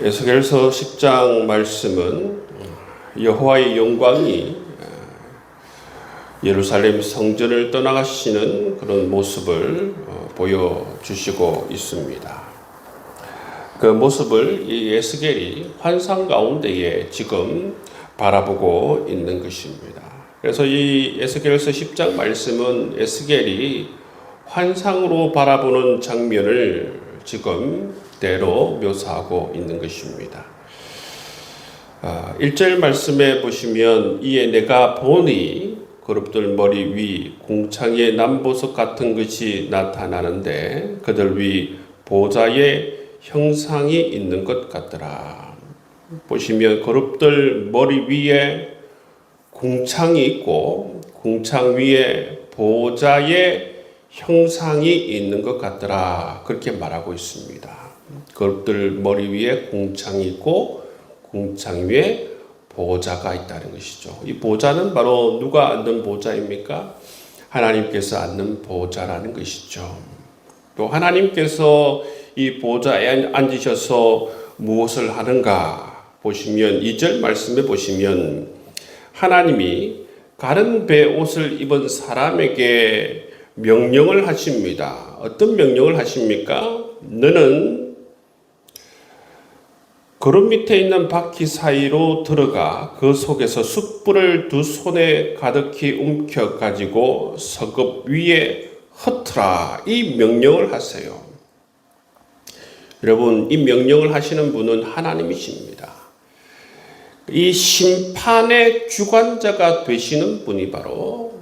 에스겔서 10장 말씀은 여호와의 영광이 예루살렘 성전을 떠나가시는 그런 모습을 보여주시고 있습니다. 그 모습을 이 에스겔이 환상 가운데에 지금 바라보고 있는 것입니다. 그래서 이 에스겔서 10장 말씀은 에스겔이 환상으로 바라보는 장면을 지금 대로 묘사하고 있는 것입니다. 1절 말씀에 보시면 이에 내가 보니 그룹들 머리 위 궁창의 남보석 같은 것이 나타나는데 그들 위 보좌의 형상이 있는 것 같더라. 보시면 그룹들 머리 위에 궁창이 있고 궁창 위에 보좌의 형상이 있는 것 같더라. 그렇게 말하고 있습니다. 그룹들 머리 위에 궁창이 있고 궁창 위에 보좌가 있다는 것이죠. 이 보좌는 바로 누가 앉는 보좌입니까? 하나님께서 앉는 보좌라는 것이죠. 또 하나님께서 이 보좌에 앉으셔서 무엇을 하는가 보시면 2절 말씀에 보시면 하나님이 가른 배 옷을 입은 사람에게 명령을 하십니다. 어떤 명령을 하십니까? 너는 그룹 밑에 있는 바퀴 사이로 들어가 그 속에서 숯불을 두 손에 가득히 움켜 가지고 서급 위에 흩으라. 이 명령을 하세요. 여러분, 이 명령을 하시는 분은 하나님이십니다. 이 심판의 주관자가 되시는 분이 바로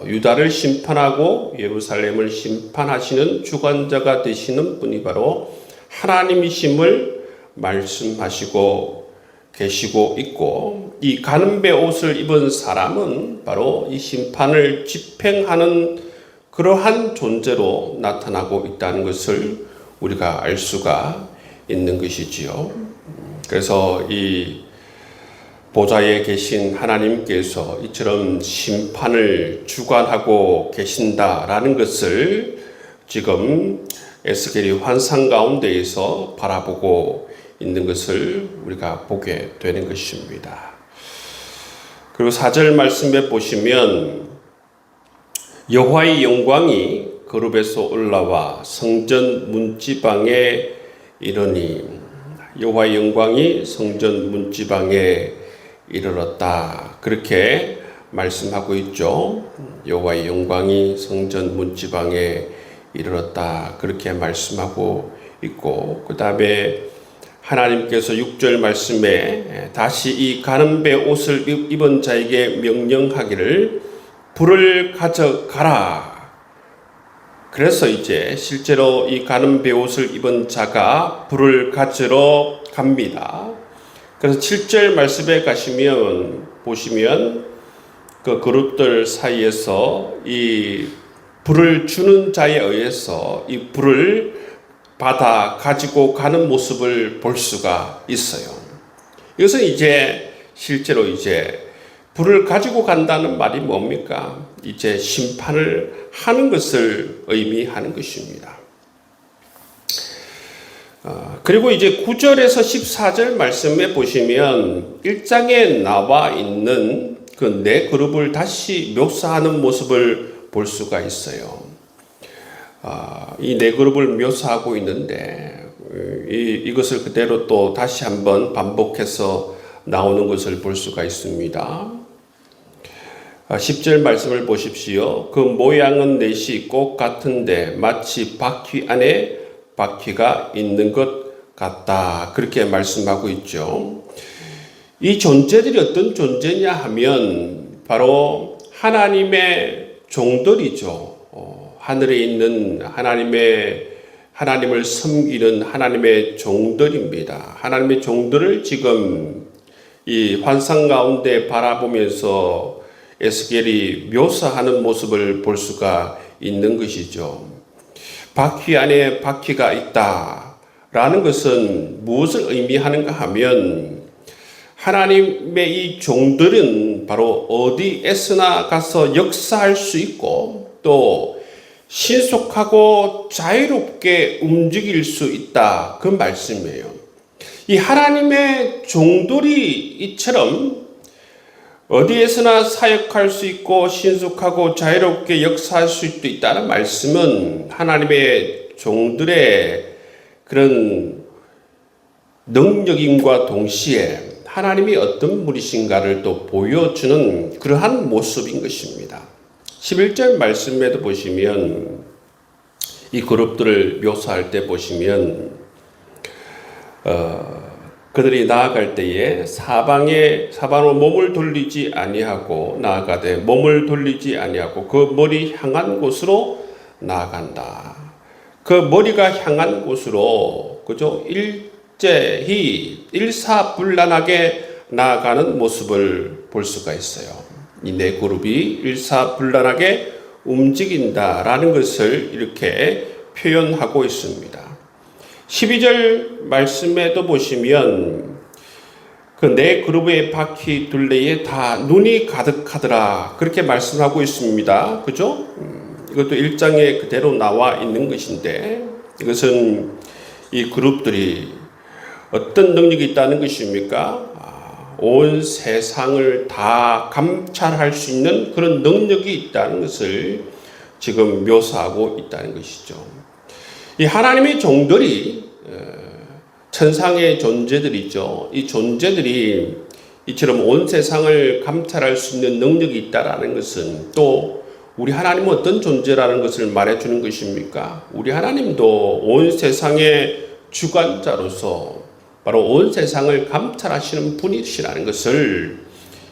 유다를 심판하고 예루살렘을 심판하시는 주관자가 되시는 분이 바로 하나님이심을 말씀하시고 계시고 있고, 이 가는배 옷을 입은 사람은 바로 이 심판을 집행하는 그러한 존재로 나타나고 있다는 것을 우리가 알 수가 있는 것이지요. 그래서 이 보좌에 계신 하나님께서 이처럼 심판을 주관하고 계신다라는 것을 지금 에스겔이 환상 가운데에서 바라보고 있는 것을 우리가 보게 되는 것입니다. 그리고 4절 말씀에 보시면 여호와의 영광이 그룹에서 올라와 성전 문지방에 이르니, 여호와의 영광이 성전 문지방에 이르렀다. 그렇게 말씀하고 있죠. 여호와의 영광이 성전 문지방에 이르렀다. 그렇게 말씀하고 있고, 그 다음에 하나님께서 6절 말씀에 다시 이 가는배 옷을 입은 자에게 명령하기를 불을 가져가라. 그래서 이제 실제로 이 가는배 옷을 입은 자가 불을 가지러 갑니다. 그래서 7절 말씀에 보시면 그 그룹들 사이에서 이 불을 주는 자에 의해서 이 불을 받아 가지고 가는 모습을 볼 수가 있어요. 이것은 이제 실제로 이제 불을 가지고 간다는 말이 뭡니까? 이제 심판을 하는 것을 의미하는 것입니다. 그리고 이제 9절에서 14절 말씀에 보시면 1장에 나와 있는 그 네 그룹을 다시 묘사하는 모습을 볼 수가 있어요. 이 네 그룹을 묘사하고 있는데 이것을 그대로 또 다시 한번 반복해서 나오는 것을 볼 수가 있습니다. 10절 말씀을 보십시오. 그 모양은 넷이 꼭 같은데 마치 바퀴 안에 바퀴가 있는 것 같다. 그렇게 말씀하고 있죠. 이 존재들이 어떤 존재냐 하면 바로 하나님의 종들이죠. 하늘에 있는 하나님을 섬기는 하나님의 종들입니다. 하나님의 종들을 지금 이 환상 가운데 바라보면서 에스겔이 묘사하는 모습을 볼 수가 있는 것이죠. 바퀴 안에 바퀴가 있다라는 것은 무엇을 의미하는가 하면 하나님의 이 종들은 바로 어디에서나 가서 역사할 수 있고 또 신속하고 자유롭게 움직일 수 있다. 그 말씀이에요. 이 하나님의 종들이 이처럼 어디에서나 사역할 수 있고 신속하고 자유롭게 역사할 수도 있다는 말씀은 하나님의 종들의 그런 능력임과 동시에 하나님이 어떤 분이신가를 또 보여주는 그러한 모습인 것입니다. 11절 말씀에도 보시면 이 그룹들을 묘사할 때 보시면 그들이 나아갈 때에 사방으로 몸을 돌리지 아니하고 나아가되 몸을 돌리지 아니하고 그 머리 향한 곳으로 나아간다. 그 머리가 향한 곳으로 그죠? 일제히 일사불란하게 나아가는 모습을 볼 수가 있어요. 이 네 그룹이 일사불란하게 움직인다라는 것을 이렇게 표현하고 있습니다. 12절 말씀에도 보시면 그 네 그룹의 바퀴 둘레에 다 눈이 가득하더라 그렇게 말씀하고 있습니다. 그죠? 이것도 1장에 그대로 나와 있는 것인데 이것은 이 그룹들이 어떤 능력이 있다는 것입니까? 온 세상을 다 감찰할 수 있는 그런 능력이 있다는 것을 지금 묘사하고 있다는 것이죠. 이 하나님의 종들이 천상의 존재들이죠. 이 존재들이 이처럼 온 세상을 감찰할 수 있는 능력이 있다라는 것은 또 우리 하나님은 어떤 존재라는 것을 말해주는 것입니까? 우리 하나님도 온 세상의 주관자로서 바로 온 세상을 감찰하시는 분이시라는 것을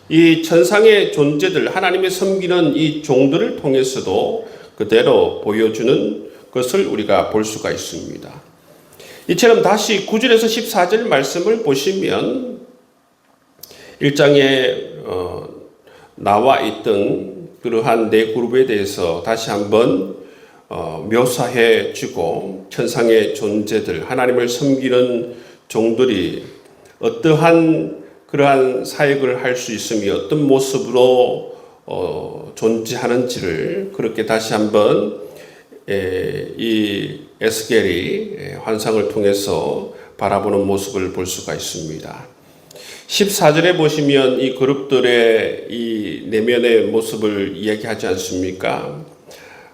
이 천상의 존재들, 하나님의 섬기는 이 종들을 통해서도 그대로 보여주는 것을 우리가 볼 수가 있습니다. 이처럼 다시 9절에서 14절 말씀을 보시면 1장에 나와 있던 그러한 네 그룹에 대해서 다시 한번 묘사해 주고 천상의 존재들, 하나님을 섬기는 종들이 어떠한 그러한 사역을 할 수 있으며 어떤 모습으로 존재하는지를 그렇게 다시 한번 이 에스겔이 환상을 통해서 바라보는 모습을 볼 수가 있습니다. 14절에 보시면 이 그룹들의 이 내면의 모습을 이야기하지 않습니까?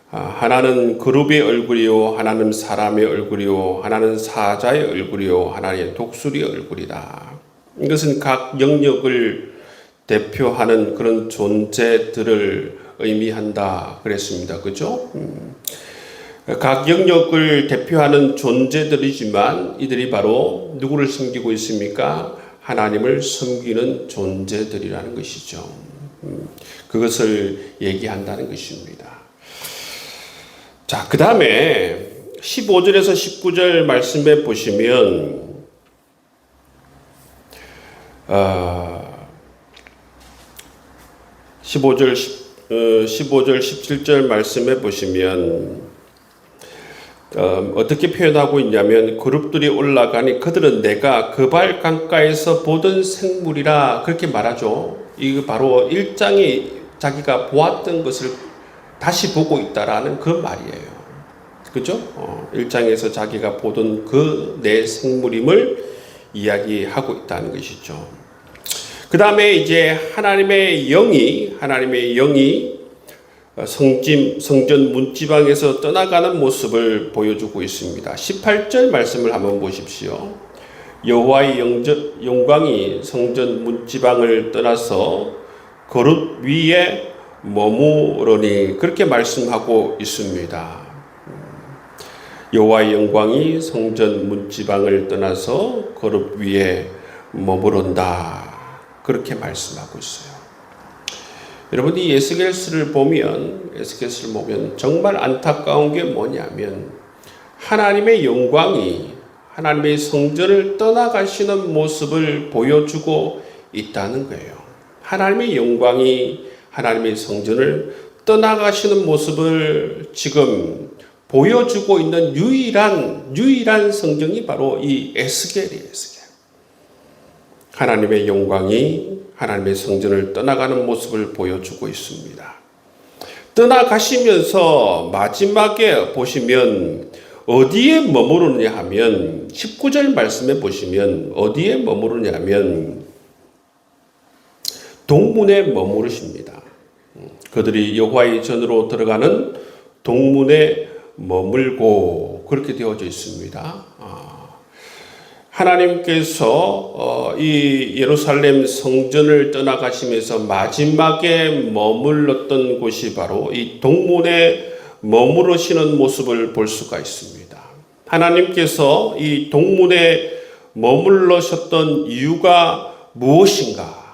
하나는 그룹의 얼굴이요, 하나는 사람의 얼굴이요, 하나는 사자의 얼굴이요, 하나는 독수리의 얼굴이다. 이것은 각 영역을 대표하는 그런 존재들을 의미한다 그랬습니다. 그죠? 각 영역을 대표하는 존재들이지만 이들이 바로 누구를 섬기고 있습니까? 하나님을 섬기는 존재들이라는 것이죠. 그것을 얘기한다는 것입니다. 자, 그 다음에 15절에서 19절 말씀에 보시면 15절 17절 말씀에 보시면 어떻게 표현하고 있냐면 그룹들이 올라가니 그들은 내가 그발 강가에서 보던 생물이라 그렇게 말하죠. 이거 바로 1장에 자기가 보았던 것을 다시 보고 있다라는 그 말이에요. 그죠? 1장에서 자기가 보던 그 내 생물임을 이야기하고 있다는 것이죠. 그 다음에 이제 하나님의 영이 성전 문지방에서 떠나가는 모습을 보여주고 있습니다. 18절 말씀을 한번 보십시오. 여호와의 영광이 성전 문지방을 떠나서 거룩 위에 머무르니 그렇게 말씀하고 있습니다. 여호와의 영광이 성전 문지방을 떠나서 거룩 위에 머무른다. 그렇게 말씀하고 있어요. 여러분 이 에스겔서를 보면 정말 안타까운 게 뭐냐면 하나님의 영광이 하나님의 성전을 떠나가시는 모습을 보여주고 있다는 거예요. 하나님의 영광이 하나님의 성전을 떠나가시는 모습을 지금 보여주고 있는 유일한 성경이 바로 이 에스겔이에요. 하나님의 영광이 하나님의 성전을 떠나가는 모습을 보여주고 있습니다. 떠나가시면서 마지막에 보시면 어디에 머무르냐 하면 19절 말씀에 보시면 어디에 머무르냐 하면 동문에 머무르십니다. 그들이 여호와의 전으로 들어가는 동문에 머물고 그렇게 되어져 있습니다. 하나님께서 이 예루살렘 성전을 떠나가시면서 마지막에 머물렀던 곳이 바로 이 동문에 머무르시는 모습을 볼 수가 있습니다. 하나님께서 이 동문에 머물러셨던 이유가 무엇인가?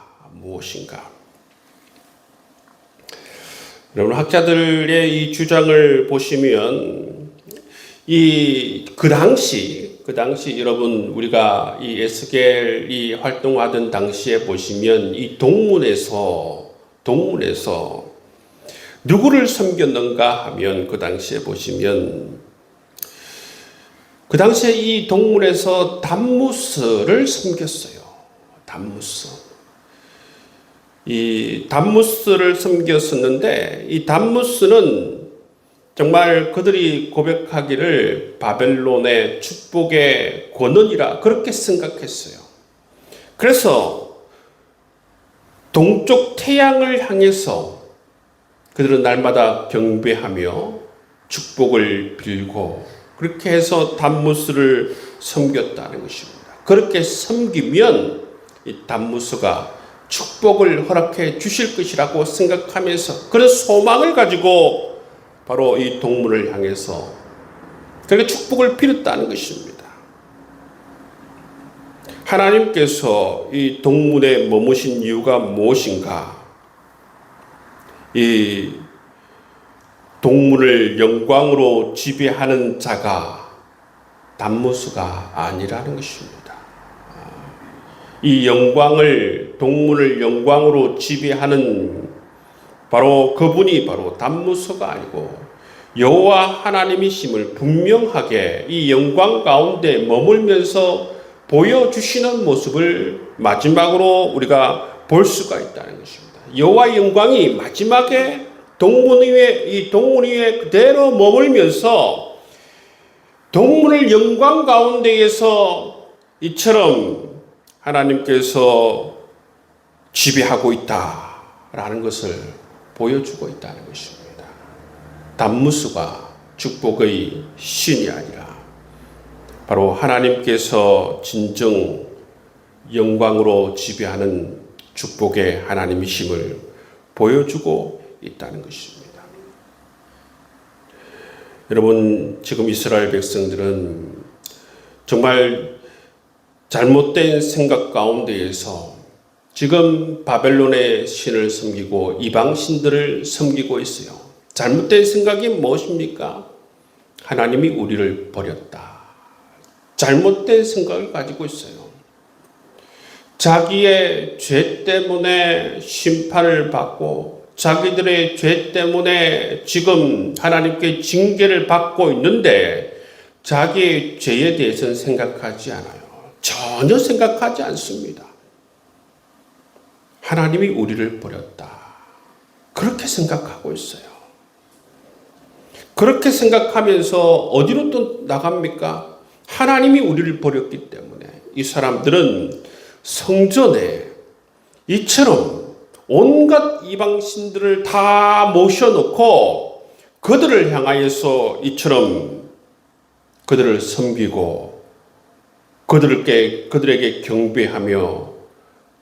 여러분, 학자들의 이 주장을 보시면 그 당시 여러분 우리가 이 에스겔이 활동하던 당시에 보시면 이 동문에서 누구를 섬겼는가 하면 그 당시에 보시면 그 당시에 이 동문에서 담무스를 섬겼어요. 이 담무스를 섬겼었는데 이 담무스는 정말 그들이 고백하기를 바벨론의 축복의 권원이라 그렇게 생각했어요. 그래서 동쪽 태양을 향해서 그들은 날마다 경배하며 축복을 빌고 그렇게 해서 담무스를 섬겼다는 것입니다. 그렇게 섬기면 이 담무스가 축복을 허락해 주실 것이라고 생각하면서 그런 소망을 가지고 바로 이 동문을 향해서 그렇게 축복을 빌었다는 것입니다. 하나님께서 이 동문에 머무신 이유가 무엇인가? 이 동문을 영광으로 지배하는 자가 담무스가 아니라는 것입니다. 이 동문을 영광으로 지배하는 바로 그분이 바로 담무스가 아니고 여호와 하나님이심을 분명하게 이 영광 가운데 머물면서 보여주시는 모습을 마지막으로 우리가 볼 수가 있다는 것입니다. 여호와의 영광이 마지막에 동문 위에 그대로 머물면서 동문을 영광 가운데에서 이처럼 하나님께서 지배하고 있다라는 것을 보여주고 있다는 것입니다. 담무스가 축복의 신이 아니라 바로 하나님께서 진정 영광으로 지배하는 축복의 하나님이심을 보여주고 있다는 것입니다. 여러분, 지금 이스라엘 백성들은 정말 잘못된 생각 가운데에서 지금 바벨론의 신을 섬기고 이방 신들을 섬기고 있어요. 잘못된 생각이 무엇입니까? 하나님이 우리를 버렸다. 잘못된 생각을 가지고 있어요. 자기의 죄 때문에 심판을 받고 자기들의 죄 때문에 지금 하나님께 징계를 받고 있는데 자기의 죄에 대해서는 생각하지 않아요. 전혀 생각하지 않습니다. 하나님이 우리를 버렸다. 그렇게 생각하고 있어요. 그렇게 생각하면서 어디로 또 나갑니까? 하나님이 우리를 버렸기 때문에 이 사람들은 성전에 이처럼 온갖 이방신들을 다 모셔놓고 그들을 향하여서 이처럼 그들을 섬기고 그들에게 경배하며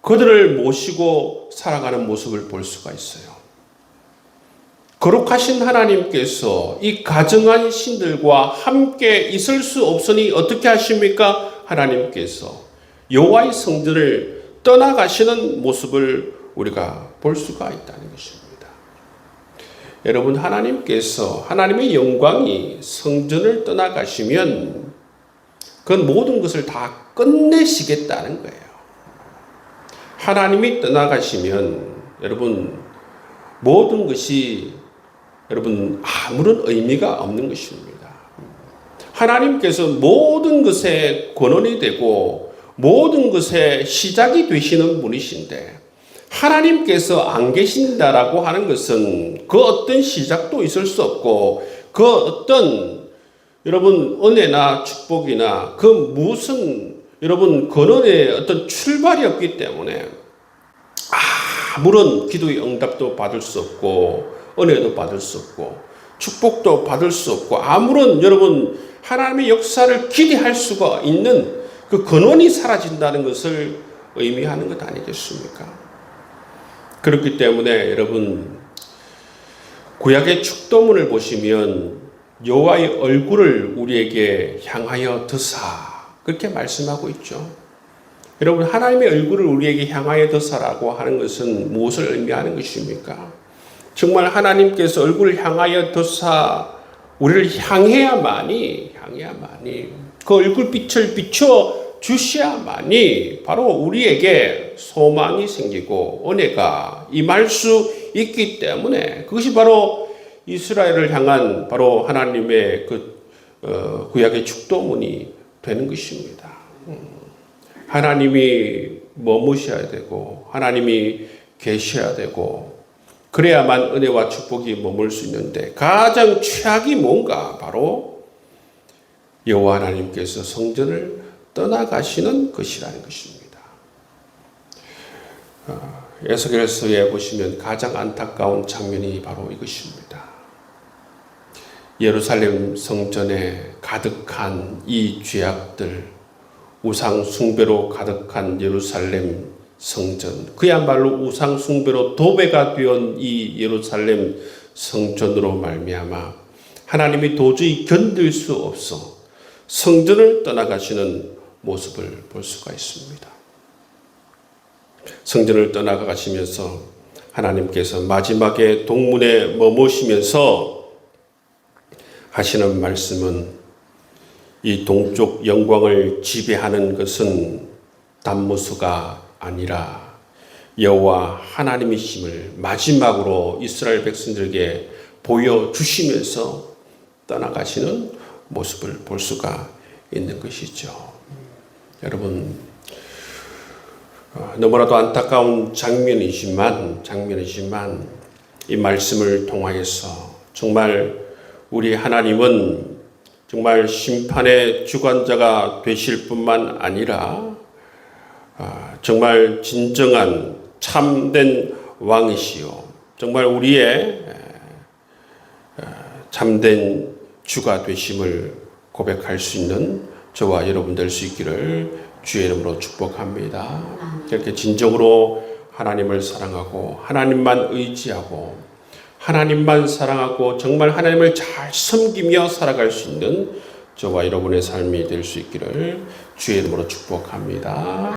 그들을 모시고 살아가는 모습을 볼 수가 있어요. 거룩하신 하나님께서 이 가증한 신들과 함께 있을 수 없으니 어떻게 하십니까? 하나님께서 여호와의 성전을 떠나가시는 모습을 우리가 볼 수가 있다는 것입니다. 여러분, 하나님께서 하나님의 영광이 성전을 떠나가시면 그 모든 것을 다 끝내시겠다는 거예요. 하나님이 떠나가시면 여러분 모든 것이 여러분 아무런 의미가 없는 것입니다. 하나님께서 모든 것에 권원이 되고 모든 것의 시작이 되시는 분이신데 하나님께서 안 계신다라고 하는 것은 그 어떤 시작도 있을 수 없고 그 어떤 여러분 은혜나 축복이나 그 무슨 여러분 근원의 어떤 출발이 없기 때문에 아무런 기도의 응답도 받을 수 없고 은혜도 받을 수 없고 축복도 받을 수 없고 아무런 여러분 하나님의 역사를 기대할 수가 있는 그 근원이 사라진다는 것을 의미하는 것 아니겠습니까? 그렇기 때문에 여러분 구약의 축도문을 보시면 여호와의 얼굴을 우리에게 향하여 드사 그렇게 말씀하고 있죠. 여러분 하나님의 얼굴을 우리에게 향하여 드사라고 하는 것은 무엇을 의미하는 것입니까? 정말 하나님께서 얼굴을 향하여 드사 우리를 향해야만이 그 얼굴빛을 비춰 주셔야만이 바로 우리에게 소망이 생기고 은혜가 임할 수 있기 때문에 그것이 바로 이스라엘을 향한 바로 하나님의 그 구약의 축도문이 되는 것입니다. 하나님이 머무셔야 되고 하나님이 계셔야 되고 그래야만 은혜와 축복이 머물 수 있는데 가장 최악이 뭔가 바로 여호와 하나님께서 성전을 떠나가시는 것이라는 것입니다. 에스겔서에 보시면 가장 안타까운 장면이 바로 이것입니다. 예루살렘 성전에 가득한 이 죄악들, 우상 숭배로 가득한 예루살렘 성전, 그야말로 우상 숭배로 도배가 되온 이 예루살렘 성전으로 말미암아 하나님이 도저히 견딜 수 없어 성전을 떠나가시는 모습을 볼 수가 있습니다. 성전을 떠나가시면서 하나님께서 마지막에 동문에 머무시면서 하시는 말씀은 이 동쪽 영광을 지배하는 것은 단무수가 아니라 여호와 하나님이심을 마지막으로 이스라엘 백성들에게 보여주시면서 떠나가시는 모습을 볼 수가 있는 것이죠. 여러분 너무나도 안타까운 장면이지만 이 말씀을 통하여서 정말 우리 하나님은 정말 심판의 주관자가 되실 뿐만 아니라 정말 진정한 참된 왕이시요 정말 우리의 참된 주가 되심을 고백할 수 있는 저와 여러분 될 수 있기를 주의 이름으로 축복합니다. 이렇게 진정으로 하나님을 사랑하고 하나님만 의지하고 하나님만 사랑하고 정말 하나님을 잘 섬기며 살아갈 수 있는 저와 여러분의 삶이 될 수 있기를 주의 이름으로 축복합니다.